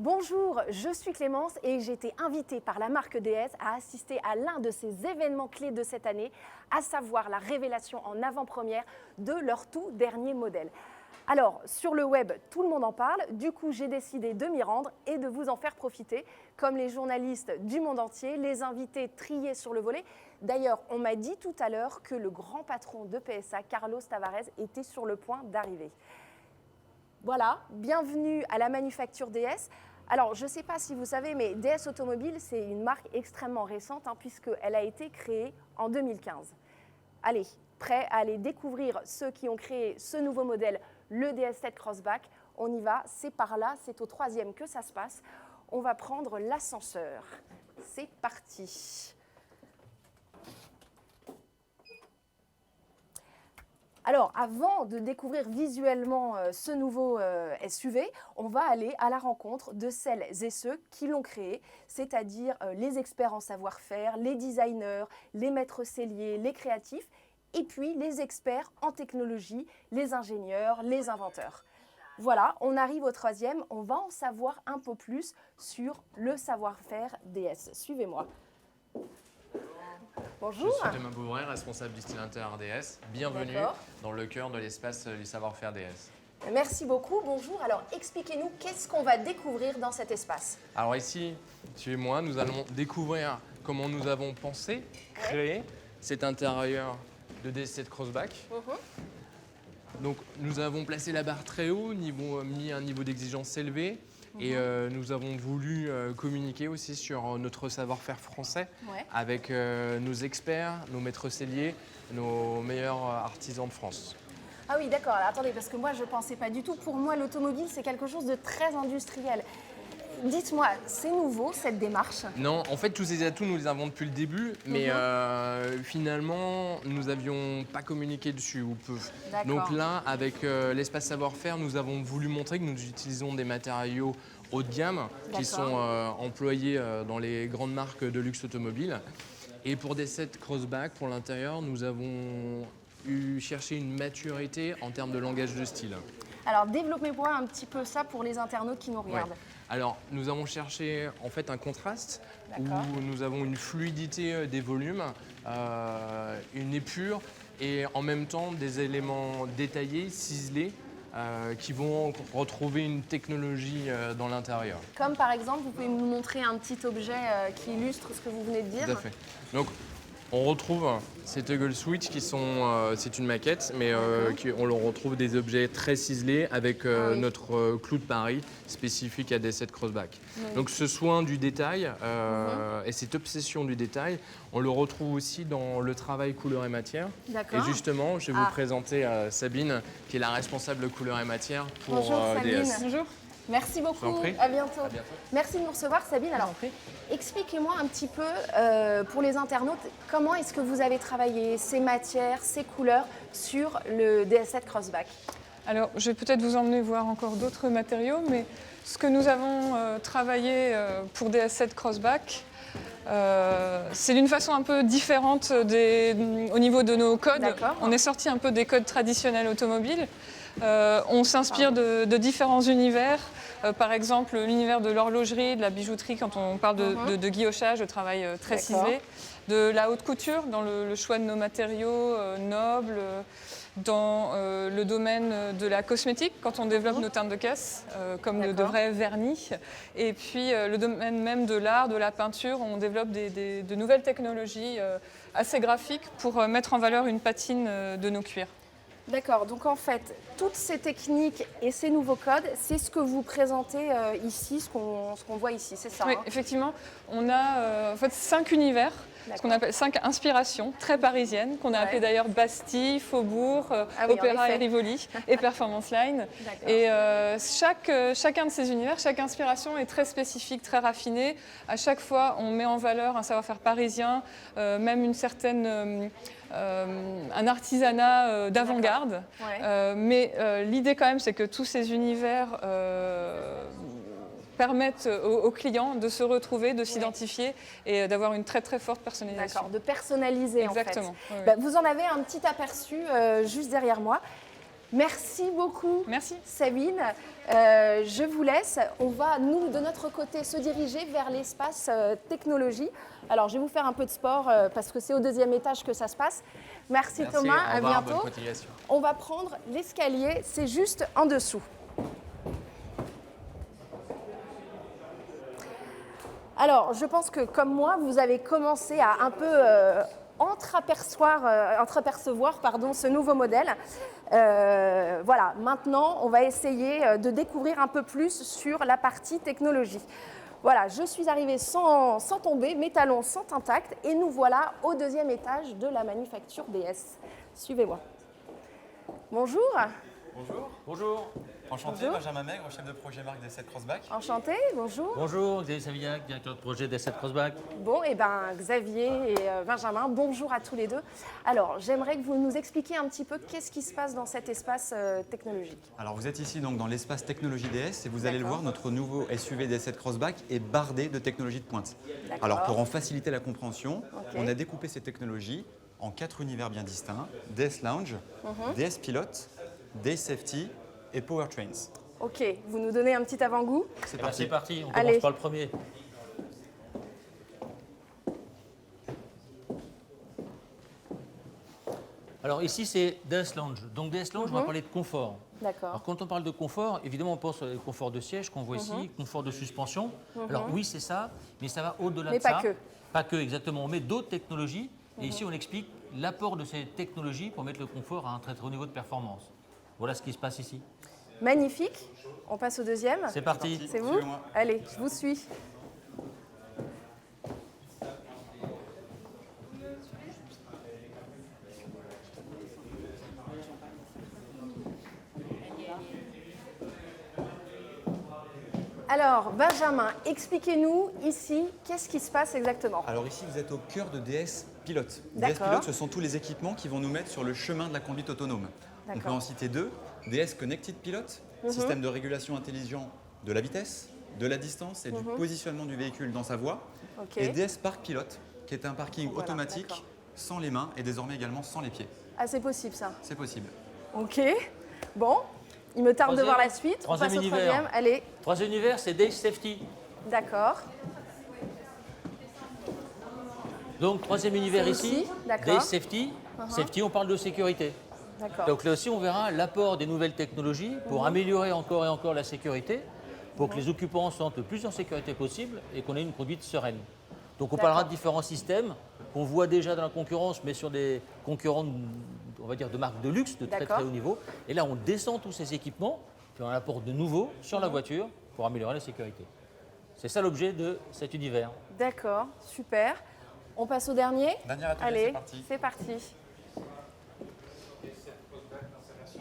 Bonjour, je suis Clémence et j'ai été invitée par la marque DS à assister à l'un de ces événements clés de cette année, à savoir la révélation en avant-première de leur tout dernier modèle. Alors, sur le web, tout le monde en parle, du coup j'ai décidé de m'y rendre et de vous en faire profiter, comme les journalistes du monde entier, les invités triés sur le volet. D'ailleurs, on m'a dit tout à l'heure que le grand patron de PSA, Carlos Tavares, était sur le point d'arriver. Voilà, bienvenue à la Manufacture DS. Alors, je ne sais pas si vous savez, mais DS Automobile, c'est une marque extrêmement récente, puisqu'elle a été créée en 2015. Allez, prêt à aller découvrir ceux qui ont créé ce nouveau modèle, le DS7 Crossback. On y va, c'est par là, c'est au 3e que ça se passe. On va prendre l'ascenseur. C'est parti. Alors, avant de découvrir visuellement ce nouveau SUV, on va aller à la rencontre de celles et ceux qui l'ont créé, c'est-à-dire les experts en savoir-faire, les designers, les maîtres selliers, les créatifs, et puis les experts en technologie, les ingénieurs, les inventeurs. Voilà, on arrive au 3e, on va en savoir un peu plus sur le savoir-faire DS. Suivez-moi. Bonjour. Je suis Thomas Bouvray, responsable du style intérieur DS. Bienvenue dans le cœur de l'espace du savoir-faire DS. Merci beaucoup. Bonjour. Alors, expliquez-nous qu'est-ce qu'on va découvrir dans cet espace. Alors ici, suivez-moi, nous allons découvrir comment nous avons pensé, créé cet intérieur de DS7 Crossback. Donc, nous avons placé la barre très haut, mis un niveau d'exigence élevé. Et nous avons voulu communiquer aussi sur notre savoir-faire français avec nos experts, nos maîtres selliers, nos meilleurs artisans de France. Ah oui, d'accord. Attendez, parce que moi, je ne pensais pas du tout. Pour moi, l'automobile, c'est quelque chose de très industriel. Dites-moi, c'est nouveau, cette démarche? Non, en fait, tous ces atouts, nous les avons depuis le début, mais finalement, nous n'avions pas communiqué dessus, ou peu. Donc là, avec l'espace savoir-faire, nous avons voulu montrer que nous utilisons des matériaux haut de gamme qui sont employés dans les grandes marques de luxe automobile. Et pour DS7 Crossback, pour l'intérieur, nous avons cherché une maturité en termes de langage de style. Alors, développez-moi un petit peu ça pour les internautes qui nous regardent. Alors, nous avons cherché en fait un contraste où nous avons une fluidité des volumes, une épure et en même temps des éléments détaillés, ciselés, qui vont retrouver une technologie dans l'intérieur. Comme par exemple, vous pouvez nous montrer un petit objet qui illustre ce que vous venez de dire? Tout à fait. Donc, on retrouve ces toggle switch qui sont, c'est une maquette, mais on leur retrouve des objets très ciselés avec notre clou de Paris spécifique à DS7 Crossback. Donc ce soin du détail et cette obsession du détail, on le retrouve aussi dans le travail couleur et matière. Et justement, je vais vous présenter Sabine, qui est la responsable couleur et matière pour DS. Bonjour. Merci beaucoup, à bientôt. Merci de nous recevoir, Sabine. Alors, expliquez-moi un petit peu, pour les internautes, comment est-ce que vous avez travaillé ces matières, ces couleurs sur le DS7 Crossback? Alors, je vais peut-être vous emmener voir encore d'autres matériaux, mais ce que nous avons travaillé pour DS7 Crossback, c'est d'une façon un peu différente au niveau de nos codes. On est sorti un peu des codes traditionnels automobiles. On s'inspire de différents univers, par exemple l'univers de l'horlogerie, de la bijouterie quand on parle de guillochage, de travail très ciselé, de la haute couture dans le choix de nos matériaux nobles, dans le domaine de la cosmétique quand on développe nos teintes de caisse comme de vrais vernis, et puis le domaine même de l'art, de la peinture, on développe de nouvelles technologies assez graphiques pour mettre en valeur une patine de nos cuirs. D'accord, donc en fait, toutes ces techniques et ces nouveaux codes, c'est ce que vous présentez ici, ce qu'on voit ici, c'est ça? Oui, effectivement, on a en fait 5 univers, ce qu'on appelle 5 inspirations très parisiennes, qu'on a appelées d'ailleurs Bastille, Faubourg, Opéra et Rivoli et Performance Line. Et chacun de ces univers, chaque inspiration est très spécifique, très raffinée. À chaque fois, on met en valeur un savoir-faire parisien, même une certaine... un artisanat d'avant-garde, mais l'idée quand même c'est que tous ces univers permettent aux clients de se retrouver, de s'identifier et d'avoir une très très forte personnalisation. D'accord, de personnaliser. Exactement. En fait. Vous en avez un petit aperçu juste derrière moi. Merci beaucoup, Merci. Sabine. Je vous laisse. On va, nous, de notre côté, se diriger vers l'espace technologie. Alors, je vais vous faire un peu de sport parce que c'est au 2e étage que ça se passe. Merci Thomas, Au à revoir, bientôt. bonne continuation. On va prendre l'escalier, c'est juste en dessous. Alors, je pense que comme moi, vous avez commencé à un peu entreapercevoir ce nouveau modèle. Voilà, maintenant, on va essayer de découvrir un peu plus sur la partie technologie. Voilà, je suis arrivée sans tomber, mes talons sont intacts et nous voilà au 2e étage de la manufacture DS. Suivez-moi. Bonjour. Bonjour. Bonjour. Enchanté, Bonjour. Benjamin Maigre, chef de projet marque D7 Crossback. Enchanté, bonjour. Bonjour, Xavier Savillac, directeur de projet D7 Crossback. Bon, et ben Xavier et Benjamin, bonjour à tous les deux. Alors, j'aimerais que vous nous expliquiez un petit peu qu'est-ce qui se passe dans cet espace technologique. Alors vous êtes ici donc dans l'espace technologie DS et vous allez le D'accord. voir, notre nouveau SUV D7 Crossback est bardé de technologies de pointe. D'accord. Alors pour en faciliter la compréhension, Ok. on a découpé ces technologies en 4 univers bien distincts, DS Lounge, DS Pilot, DS Safety et Powertrains. Ok, vous nous donnez un petit avant-goût. C'est Eh ben, parti. c'est parti, on Allez. commence par le premier. Alors ici c'est DS Lounge. Donc DS Lounge, on va parler de confort. D'accord. Alors quand on parle de confort, évidemment on pense au confort de siège qu'on voit ici, confort de suspension. Alors oui c'est ça, mais ça va au-delà Mais de ça. pas que. Pas que, exactement. On met d'autres technologies et ici on explique l'apport de ces technologies pour mettre le confort à un très très haut niveau de performance. Voilà ce qui se passe ici. Magnifique. On passe au 2e. C'est parti. C'est vous? Suivez-moi. Allez, je vous suis. Alors, Benjamin, expliquez-nous ici, qu'est-ce qui se passe exactement? Alors ici vous êtes au cœur de DS Pilot. DS D'accord. Pilot, ce sont tous les équipements qui vont nous mettre sur le chemin de la conduite autonome. On peut D'accord. en citer 2. DS Connected Pilot, système de régulation intelligent de la vitesse, de la distance et du positionnement du véhicule dans sa voie. Ok. Et DS Park Pilot, qui est un parking Voilà, automatique d'accord. sans les mains et désormais également sans les pieds. Ah, c'est possible ça. C'est possible. Ok. Bon, il me tarde de voir la suite. On Troisième passe au univers. 3e. Allez, Troisième univers, c'est DS Safety. d'accord. Donc troisième univers C'est ici, aussi, d'accord. DS Safety. Safety, on parle de sécurité. D'accord. Donc là aussi, on verra l'apport des nouvelles technologies pour améliorer encore et encore la sécurité, pour que les occupants se sentent le plus en sécurité possible et qu'on ait une conduite sereine. Donc on parlera de différents systèmes qu'on voit déjà dans la concurrence, mais sur des concurrents, on va dire, de marques de luxe, de très D'accord. très haut niveau. Et là, on descend tous ces équipements, puis on apporte de nouveaux sur la voiture pour améliorer la sécurité. C'est ça l'objet de cet univers. D'accord, super. On passe au dernier. Dernier atelier, Allez, c'est parti. c'est parti.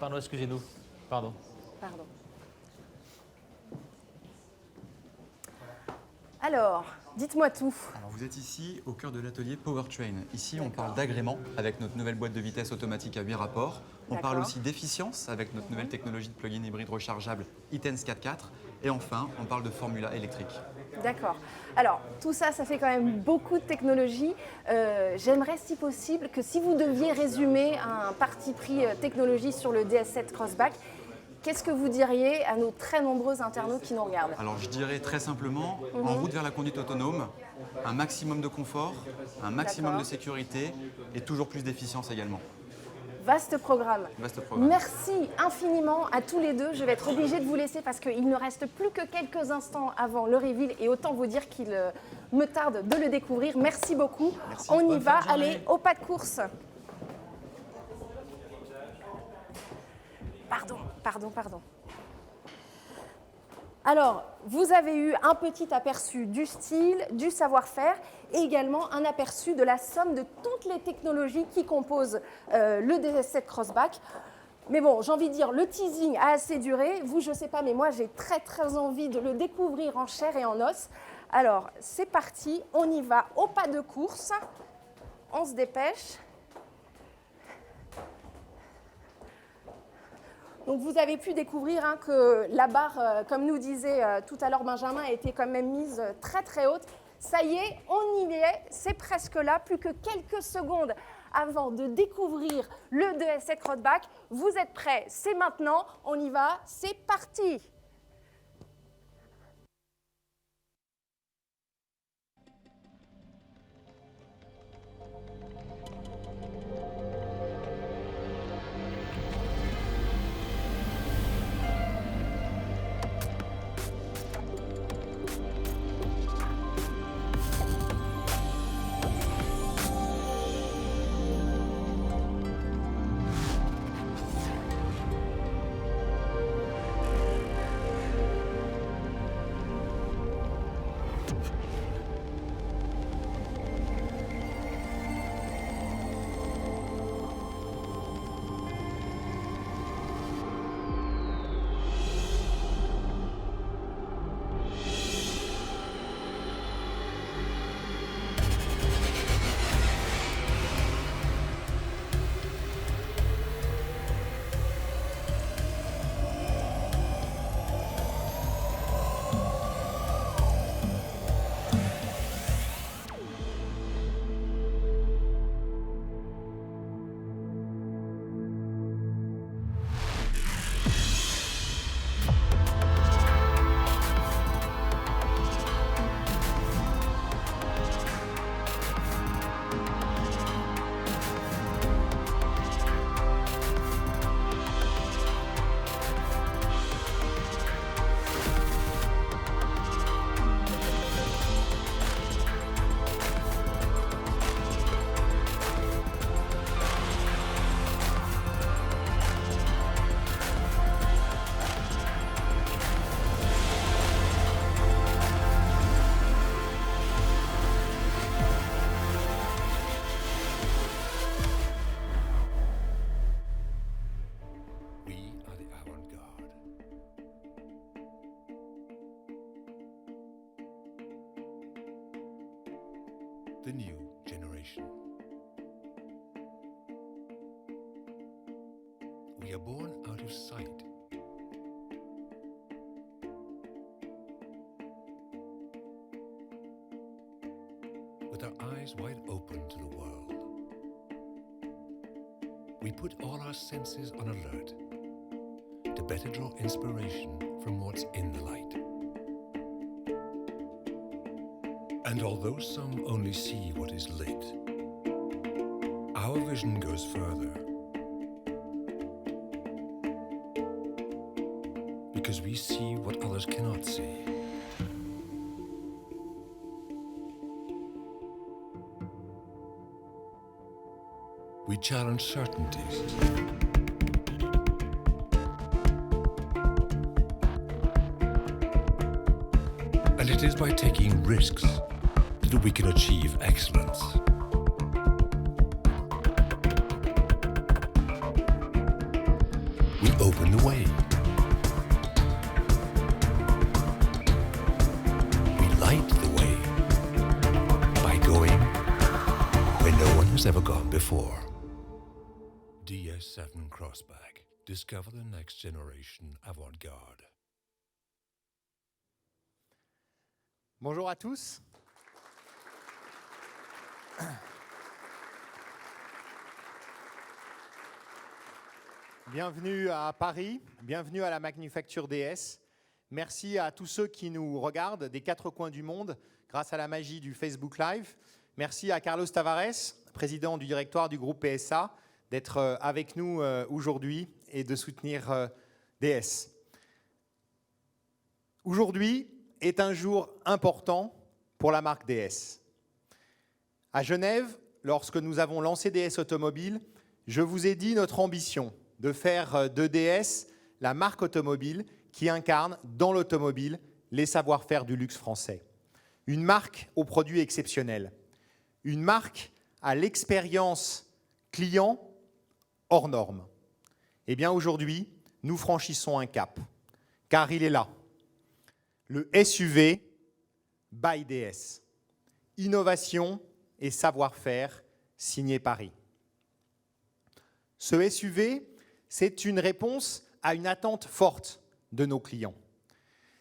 Pardon, excusez-nous. Pardon. Pardon. Alors, dites-moi tout. Alors vous êtes ici au cœur de l'atelier Powertrain. Ici on parle d'agrément avec notre nouvelle boîte de vitesse automatique à 8 rapports. On parle D'accord. aussi d'efficience avec notre nouvelle technologie de plug-in hybride rechargeable iTens 4.4. Et enfin on parle de formula électrique. D'accord. Alors, tout ça, ça fait quand même beaucoup de technologie. J'aimerais, si possible, que si vous deviez résumer un parti pris technologie sur le DS7 Crossback, qu'est-ce que vous diriez à nos très nombreux internautes qui nous regardent? Alors je dirais très simplement, en route vers la conduite autonome, un maximum de confort, un maximum D'accord. de sécurité et toujours plus d'efficience également. Vaste programme. Vaste programme. Merci infiniment à tous les deux. Je vais être obligée de vous laisser parce qu'il ne reste plus que quelques instants avant le reveal et autant vous dire qu'il me tarde de le découvrir. Merci beaucoup. Merci. On y Bonne va. fin de journée. Allez, au pas de course. Pardon. Alors, vous avez eu un petit aperçu du style, du savoir-faire et également un aperçu de la somme de toutes les technologies qui composent le DS7 Crossback. Mais bon, j'ai envie de dire, le teasing a assez duré. Vous, je ne sais pas, mais moi, j'ai très, très envie de le découvrir en chair et en os. Alors, c'est parti, on y va au pas de course. On se dépêche. Donc vous avez pu découvrir que la barre, comme nous disait tout à l'heure Benjamin, a été quand même mise très très haute. Ça y est, on y est, c'est presque là, plus que quelques secondes avant de découvrir le DS7 Crossback. Vous êtes prêts? C'est maintenant, on y va, c'est parti! The new generation. We are born out of sight. With our eyes wide open to the world. We put all our senses on alert to better draw inspiration from what's in the light. And although some only see what is lit, our vision goes further. Because we see what others cannot see. We challenge certainties. And it is by taking risks that we can achieve excellence. We open the way. We light the way by going where no one has ever gone before. DS7 Crossback. Discover the next generation avant-garde. Bonjour à tous. Bienvenue à Paris, bienvenue à la Manufacture DS. Merci à tous ceux qui nous regardent des quatre coins du monde grâce à la magie du Facebook Live. Merci à Carlos Tavares, président du directoire du groupe PSA, d'être avec nous aujourd'hui et de soutenir DS. Aujourd'hui est un jour important pour la marque DS. À Genève, lorsque nous avons lancé DS Automobile, je vous ai dit notre ambition de faire de DS la marque automobile qui incarne dans l'automobile les savoir-faire du luxe français. Une marque aux produits exceptionnels. Une marque à l'expérience client hors norme. Eh bien aujourd'hui, nous franchissons un cap, car il est là. Le SUV by DS. Innovation et savoir-faire signé Paris. Ce SUV, c'est une réponse à une attente forte de nos clients.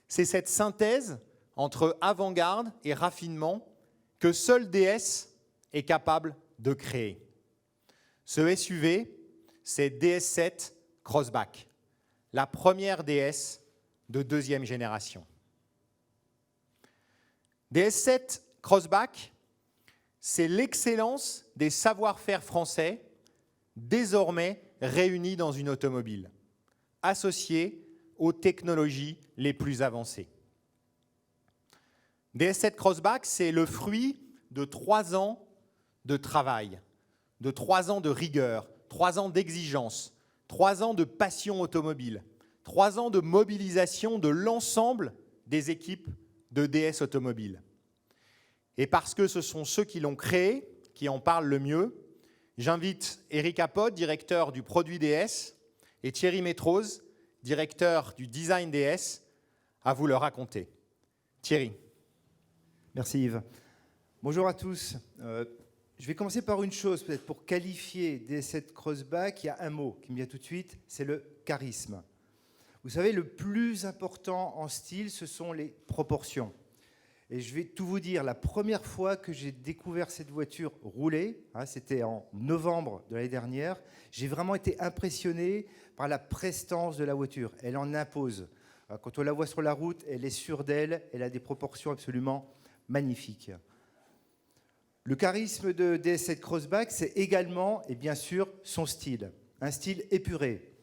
C'est cette synthèse entre avant-garde et raffinement que seul DS est capable de créer. Ce SUV, c'est DS7 Crossback, la première DS de deuxième génération. DS7 Crossback, c'est l'excellence des savoir-faire français désormais réunis dans une automobile, associée aux technologies les plus avancées. DS7 Crossback, c'est le fruit de 3 ans de travail, de 3 ans de rigueur, 3 ans d'exigence, 3 ans de passion automobile, 3 ans de mobilisation de l'ensemble des équipes de DS Automobile. Et parce que ce sont ceux qui l'ont créé, qui en parlent le mieux, j'invite Eric Apod, directeur du produit DS, et Thierry Métrose, directeur du design DS, à vous le raconter. Thierry. Merci Yves. Bonjour à tous. Je vais commencer par une chose, peut-être pour qualifier DS7 Crossback, il y a un mot qui me vient tout de suite, c'est le charisme. Vous savez, le plus important en style, ce sont les proportions. Et je vais tout vous dire, la première fois que j'ai découvert cette voiture roulée, c'était en novembre de l'année dernière, j'ai vraiment été impressionné par la prestance de la voiture. Elle en impose. Quand on la voit sur la route, elle est sûre d'elle, elle a des proportions absolument magnifiques. Le charisme de DS7 Crossback, c'est également, et bien sûr, son style. Un style épuré.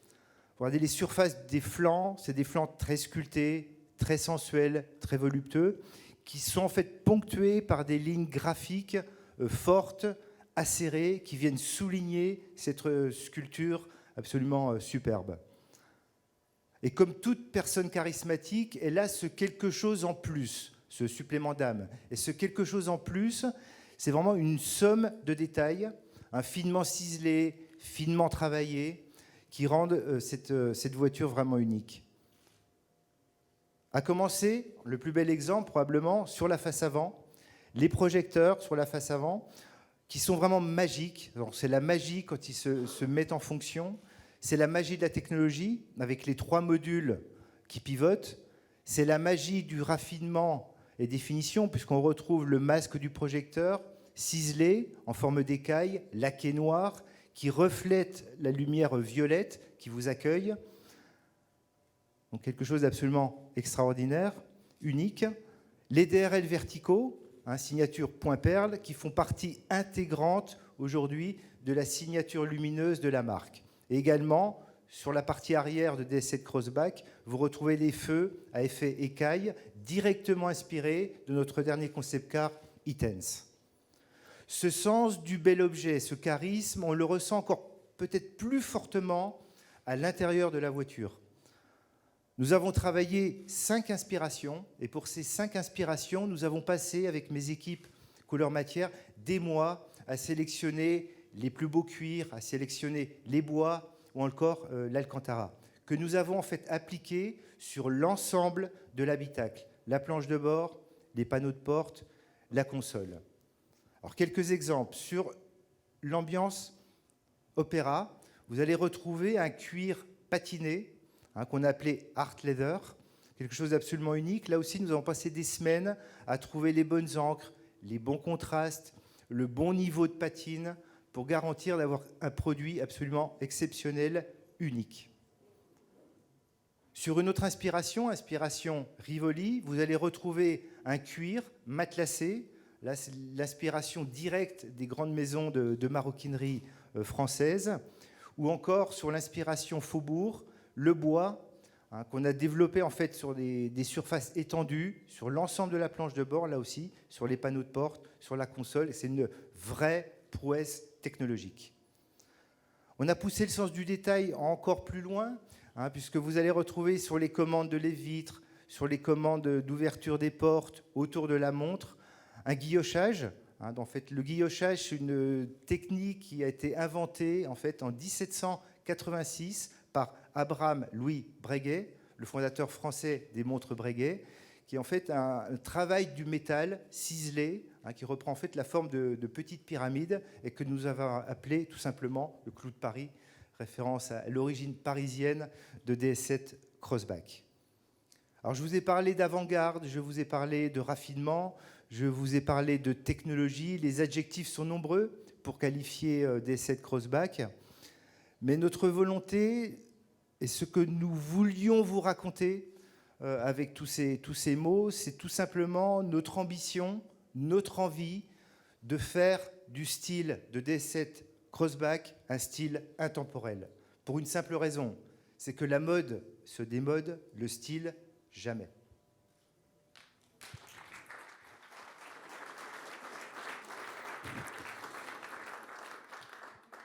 Regardez les surfaces des flancs, c'est des flancs très sculptés, très sensuels, très voluptueux, qui sont en fait ponctués par des lignes graphiques fortes, acérées, qui viennent souligner cette sculpture absolument superbe. Et comme toute personne charismatique, elle a ce quelque chose en plus, ce supplément d'âme. Et ce quelque chose en plus, c'est vraiment une somme de détails, finement ciselés, finement travaillés, qui rendent cette voiture vraiment unique. À commencer, le plus bel exemple probablement, sur la face avant, les projecteurs sur la face avant, qui sont vraiment magiques. C'est la magie quand ils se mettent en fonction, c'est la magie de la technologie, avec les 3 modules qui pivotent, c'est la magie du raffinement et des finitions, puisqu'on retrouve le masque du projecteur ciselé en forme d'écaille, laqué noir, qui reflète la lumière violette qui vous accueille. Donc quelque chose d'absolument extraordinaire, unique. Les DRL verticaux, signature point perle, qui font partie intégrante aujourd'hui de la signature lumineuse de la marque. Et également, sur la partie arrière de DS7 Crossback, vous retrouvez les feux à effet écaille, directement inspirés de notre dernier concept car E-Tense. Ce sens du bel objet, ce charisme, on le ressent encore peut-être plus fortement à l'intérieur de la voiture. Nous avons travaillé 5 inspirations, et pour ces 5 inspirations, nous avons passé, avec mes équipes couleur matière, des mois à sélectionner les plus beaux cuirs, à sélectionner les bois ou encore l'Alcantara, que nous avons en fait appliqué sur l'ensemble de l'habitacle, la planche de bord, les panneaux de porte, la console. Alors, quelques exemples. Sur l'ambiance opéra, vous allez retrouver un cuir patiné qu'on a appelé Art Leather, quelque chose d'absolument unique. Là aussi, nous avons passé des semaines à trouver les bonnes encres, les bons contrastes, le bon niveau de patine pour garantir d'avoir un produit absolument exceptionnel, unique. Sur une autre inspiration Rivoli, vous allez retrouver un cuir matelassé. Là, c'est l'inspiration directe des grandes maisons de maroquinerie françaises, ou encore sur l'inspiration Faubourg, le bois, qu'on a développé en fait sur des surfaces étendues, sur l'ensemble de la planche de bord, là aussi, sur les panneaux de porte, sur la console. C'est une vraie prouesse technologique. On a poussé le sens du détail encore plus loin, puisque vous allez retrouver sur les commandes de lève-vitres, sur les commandes d'ouverture des portes, autour de la montre, un guillochage. En fait, le guillochage, c'est une technique qui a été inventée en fait en 1786 par Abraham Louis Breguet, le fondateur français des montres Breguet, qui est en fait un travail du métal ciselé, qui reprend en fait la forme de petites pyramides et que nous avons appelé tout simplement le clou de Paris, référence à l'origine parisienne de DS7 Crossback. Alors, je vous ai parlé d'avant-garde, je vous ai parlé de raffinement, je vous ai parlé de technologie. Les adjectifs sont nombreux pour qualifier DS7 Crossback, mais notre volonté et ce que nous voulions vous raconter avec tous ces mots, c'est tout simplement notre ambition, notre envie de faire du style de DS7 Crossback un style intemporel. Pour une simple raison, c'est que la mode se démode, le style jamais.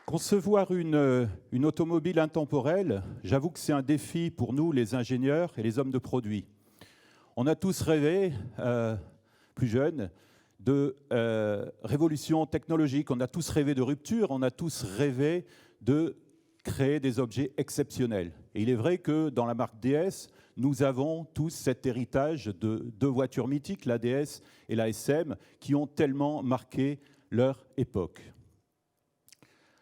Concevoir une automobile intemporelle, j'avoue que c'est un défi pour nous, les ingénieurs et les hommes de produit. On a tous rêvé, plus jeunes, de révolution technologique, on a tous rêvé de rupture, on a tous rêvé de créer des objets exceptionnels. Et il est vrai que dans la marque DS, nous avons tous cet héritage de deux voitures mythiques, la DS et la SM, qui ont tellement marqué leur époque.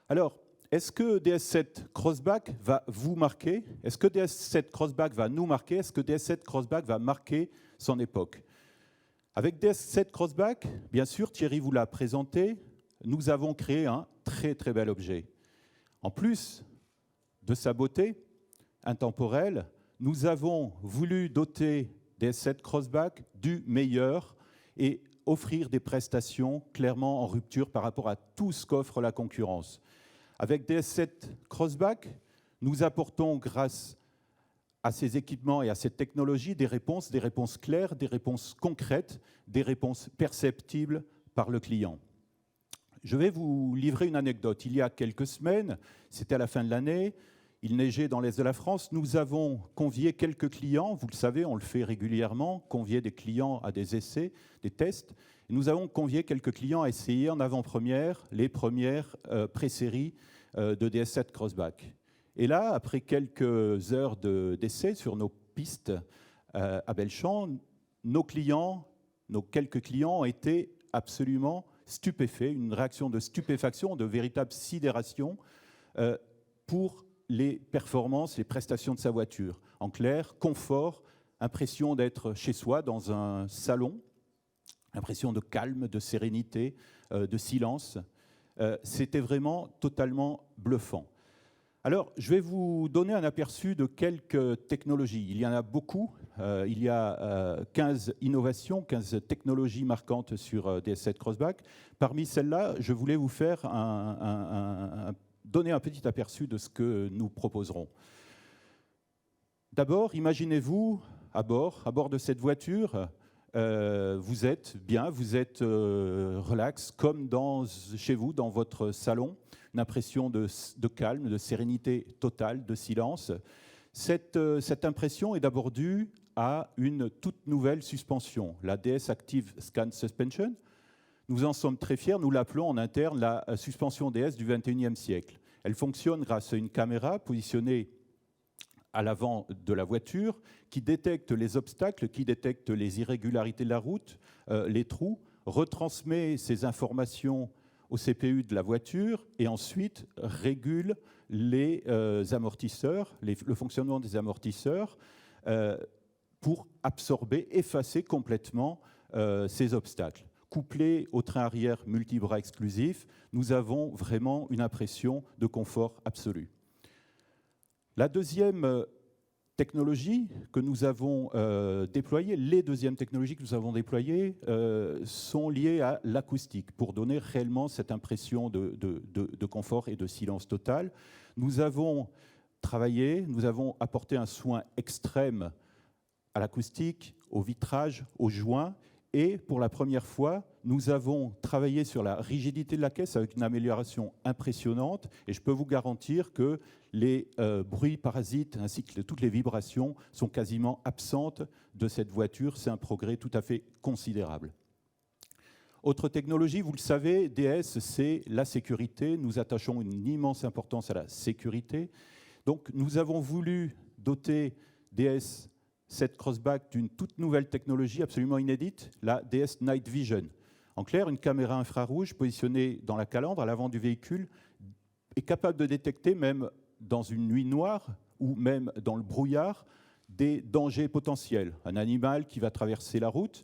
Alors, est-ce que DS7 Crossback va vous marquer? Est-ce que DS7 Crossback va nous marquer? Est-ce que DS7 Crossback va marquer son époque? Avec DS7 Crossback, bien sûr, Thierry vous l'a présenté, nous avons créé un très très bel objet. En plus de sa beauté intemporelle, nous avons voulu doter DS7 Crossback du meilleur et offrir des prestations clairement en rupture par rapport à tout ce qu'offre la concurrence. Avec DS7 Crossback, nous apportons, grâce à ces équipements et à cette technologie, des réponses claires, des réponses concrètes, des réponses perceptibles par le client. Je vais vous livrer une anecdote. Il y a quelques semaines, c'était à la fin de l'année, il neigeait dans l'est de la France, nous avons convié quelques clients, vous le savez, on le fait régulièrement, convier des clients à des essais, des tests. Nous avons convié quelques clients à essayer en avant-première les premières pré-séries de DS7 Crossback. Et là, après quelques heures d'essais sur nos pistes à Belchamp, nos quelques clients ont été absolument stupéfaits, une réaction de stupéfaction, de véritable sidération pour les performances, les prestations de sa voiture. En clair, confort, impression d'être chez soi dans un salon, impression de calme, de sérénité, de silence. C'était vraiment totalement bluffant. Alors, je vais vous donner un aperçu de quelques technologies. Il y en a beaucoup. Il y a 15 innovations, 15 technologies marquantes sur DS7 Crossback. Parmi celles-là, je voulais vous faire donner un petit aperçu de ce que nous proposerons. D'abord, imaginez-vous à bord de cette voiture, vous êtes bien, vous êtes relax, comme chez vous, dans votre salon, une impression de calme, de sérénité totale, de silence. Cette impression est d'abord due à une toute nouvelle suspension, la DS Active Scan Suspension. Nous en sommes très fiers, nous l'appelons en interne la suspension DS du XXIe siècle. Elle fonctionne grâce à une caméra positionnée à l'avant de la voiture qui détecte les obstacles, qui détecte les irrégularités de la route, les trous, retransmet ces informations au CPU de la voiture et ensuite régule les amortisseurs, le fonctionnement des amortisseurs pour absorber, effacer complètement ces obstacles. Couplé au train arrière multibras exclusif, nous avons vraiment une impression de confort absolu. La deuxième technologie que nous avons déployée, les deuxièmes technologies que nous avons déployées sont liées à l'acoustique pour donner réellement cette impression de confort et de silence total. Nous avons travaillé, nous avons apporté un soin extrême à l'acoustique, au vitrage, aux joints. Et pour la première fois, nous avons travaillé sur la rigidité de la caisse avec une amélioration impressionnante. Et je peux vous garantir que les bruits parasites ainsi que toutes les vibrations sont quasiment absentes de cette voiture. C'est un progrès tout à fait considérable. Autre technologie, vous le savez, DS, c'est la sécurité. Nous attachons une immense importance à la sécurité. Donc nous avons voulu doter DS 7 Crossback d'une toute nouvelle technologie absolument inédite, la DS Night Vision. En clair, une caméra infrarouge positionnée dans la calandre à l'avant du véhicule est capable de détecter, même dans une nuit noire ou même dans le brouillard, des dangers potentiels. Un animal qui va traverser la route,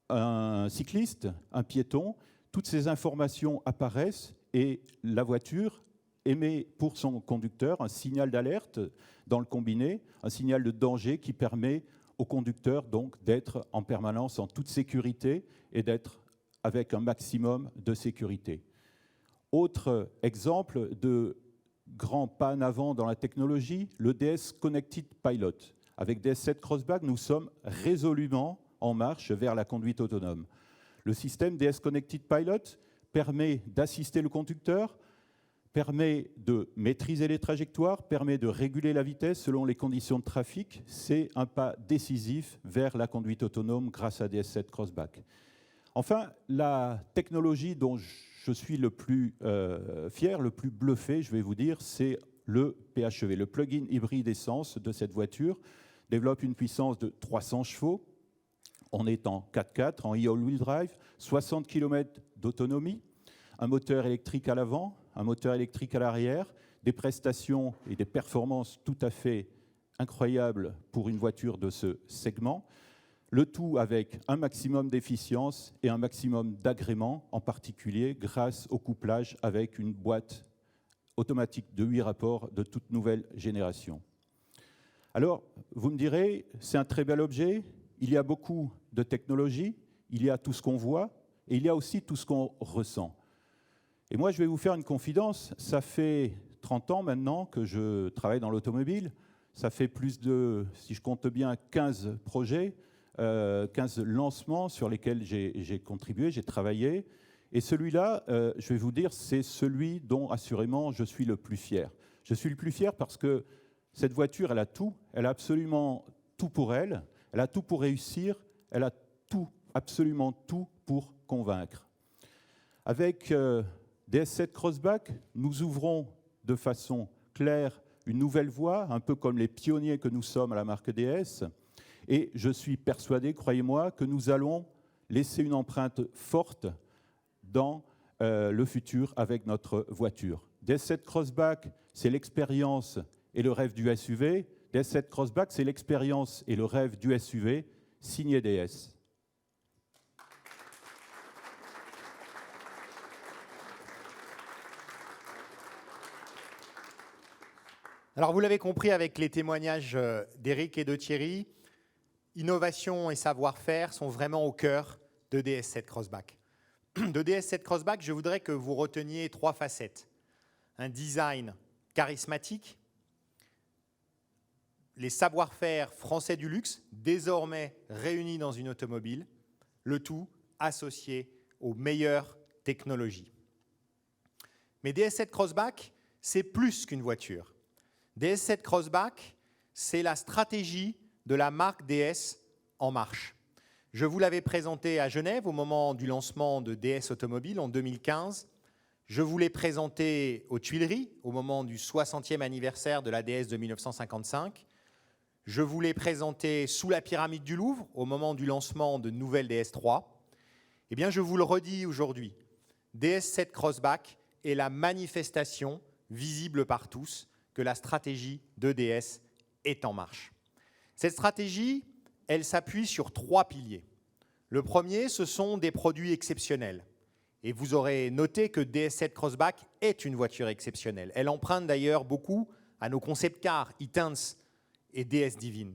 un cycliste, un piéton, toutes ces informations apparaissent et la voiture émet pour son conducteur un signal d'alerte dans le combiné, un signal de danger qui permet au conducteur donc d'être en permanence en toute sécurité et d'être avec un maximum de sécurité. Autre exemple de grand pas en avant dans la technologie, le DS Connected Pilot. Avec DS7 Crossback, nous sommes résolument en marche vers la conduite autonome. Le système DS Connected Pilot permet d'assister le conducteur, permet de maîtriser les trajectoires, permet de réguler la vitesse selon les conditions de trafic. C'est un pas décisif vers la conduite autonome grâce à DS7 Crossback. Enfin, la technologie dont je suis le plus fier, le plus bluffé, je vais vous dire, c'est le PHEV. Le plug-in hybride essence de cette voiture développe une puissance de 300 chevaux. On est en 4x4, en all-wheel drive, 60 km d'autonomie, un moteur électrique à l'avant, un moteur électrique à l'arrière, des prestations et des performances tout à fait incroyables pour une voiture de ce segment. Le tout avec un maximum d'efficience et un maximum d'agrément, en particulier grâce au couplage avec une boîte automatique de 8 rapports de toute nouvelle génération. Alors, vous me direz, c'est un très bel objet, il y a beaucoup de technologie, il y a tout ce qu'on voit et il y a aussi tout ce qu'on ressent. Et moi, je vais vous faire une confidence, ça fait 30 ans maintenant que je travaille dans l'automobile, ça fait plus de, si je compte bien, 15 projets, 15 lancements sur lesquels j'ai contribué, j'ai travaillé. Et celui-là, je vais vous dire, c'est celui dont assurément je suis le plus fier. Je suis le plus fier parce que cette voiture, elle a tout, elle a absolument tout pour elle, elle a tout pour réussir, elle a tout, absolument tout pour convaincre. Avec DS7 Crossback, nous ouvrons de façon claire une nouvelle voie, un peu comme les pionniers que nous sommes à la marque DS. Et je suis persuadé, croyez-moi, que nous allons laisser une empreinte forte dans le futur avec notre voiture. DS7 Crossback, c'est l'expérience et le rêve du SUV. DS7 Crossback, c'est l'expérience et le rêve du SUV, signé DS. Alors vous l'avez compris avec les témoignages d'Éric et de Thierry, innovation et savoir-faire sont vraiment au cœur de DS7 Crossback. De DS7 Crossback, je voudrais que vous reteniez 3 facettes. Un design charismatique, les savoir-faire français du luxe, désormais réunis dans une automobile, le tout associé aux meilleures technologies. Mais DS7 Crossback, c'est plus qu'une voiture. DS7 Crossback, c'est la stratégie de la marque DS en marche. Je vous l'avais présenté à Genève au moment du lancement de DS Automobile en 2015. Je vous l'ai présenté aux Tuileries au moment du 60e anniversaire de la DS de 1955. Je vous l'ai présenté sous la pyramide du Louvre au moment du lancement de nouvelle DS3. Eh bien, je vous le redis aujourd'hui, DS7 Crossback est la manifestation visible par tous que la stratégie de DS est en marche. Cette stratégie, elle s'appuie sur 3 piliers. Le premier, ce sont des produits exceptionnels. Et vous aurez noté que DS7 Crossback est une voiture exceptionnelle. Elle emprunte d'ailleurs beaucoup à nos concept cars, e-Tense et DS Divine.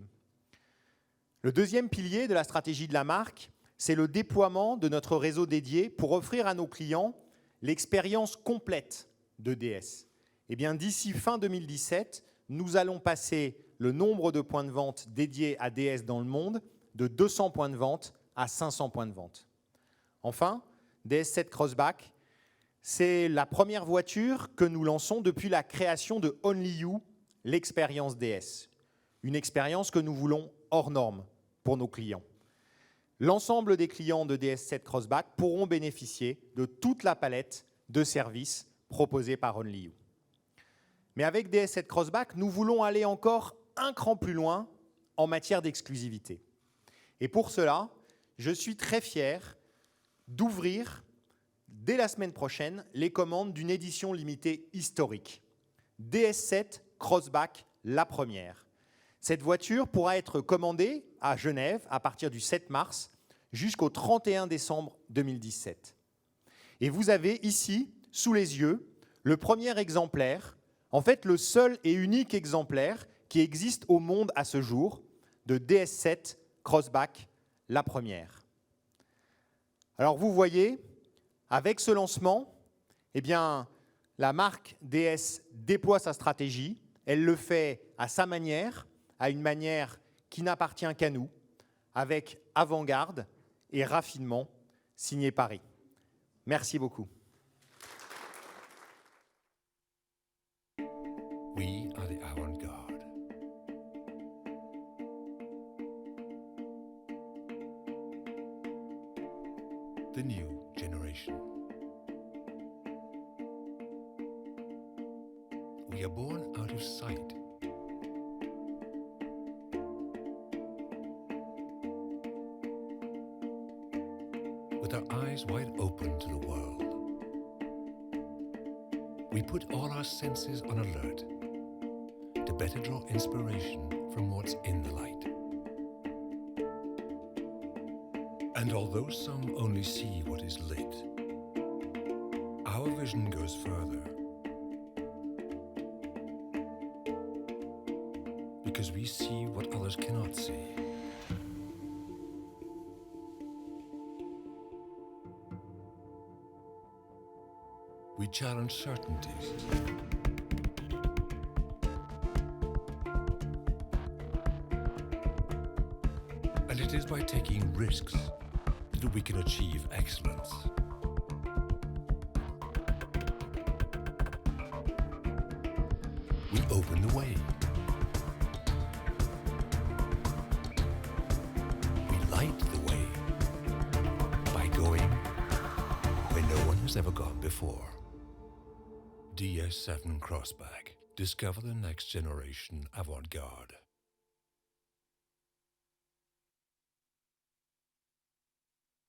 Le deuxième pilier de la stratégie de la marque, c'est le déploiement de notre réseau dédié pour offrir à nos clients l'expérience complète de DS. Eh bien, d'ici fin 2017, nous allons passer le nombre de points de vente dédiés à DS dans le monde de 200 points de vente à 500 points de vente. Enfin, DS7 Crossback, c'est la première voiture que nous lançons depuis la création de Only You, l'expérience DS. Une expérience que nous voulons hors norme pour nos clients. L'ensemble des clients de DS7 Crossback pourront bénéficier de toute la palette de services proposés par Only You. Mais avec DS7 Crossback, nous voulons aller encore un cran plus loin en matière d'exclusivité. Et pour cela, je suis très fier d'ouvrir, dès la semaine prochaine, les commandes d'une édition limitée historique. DS7 Crossback, la première. Cette voiture pourra être commandée à Genève à partir du 7 mars jusqu'au 31 décembre 2017. Et vous avez ici sous les yeux le premier exemplaire, en fait le seul et unique exemplaire qui existe au monde à ce jour de DS7 Crossback, la première. Alors vous voyez, avec ce lancement, eh bien, la marque DS déploie sa stratégie. Elle le fait à sa manière, à une manière qui n'appartient qu'à nous, avec avant-garde et raffinement, signé Paris. Merci beaucoup. We are the avant-garde. The new generation. We are born out of sight. With our eyes wide open to the world. We put all our senses on alert to better draw inspiration from what's in the light. And although some only see what is lit, our vision goes further. Because we see what others cannot see. We challenge certainties. And it is by taking risks that we can achieve excellence. We open the way. We light the way by going where no one has ever gone before. DS7 Crossback. Discover the next generation avant-garde.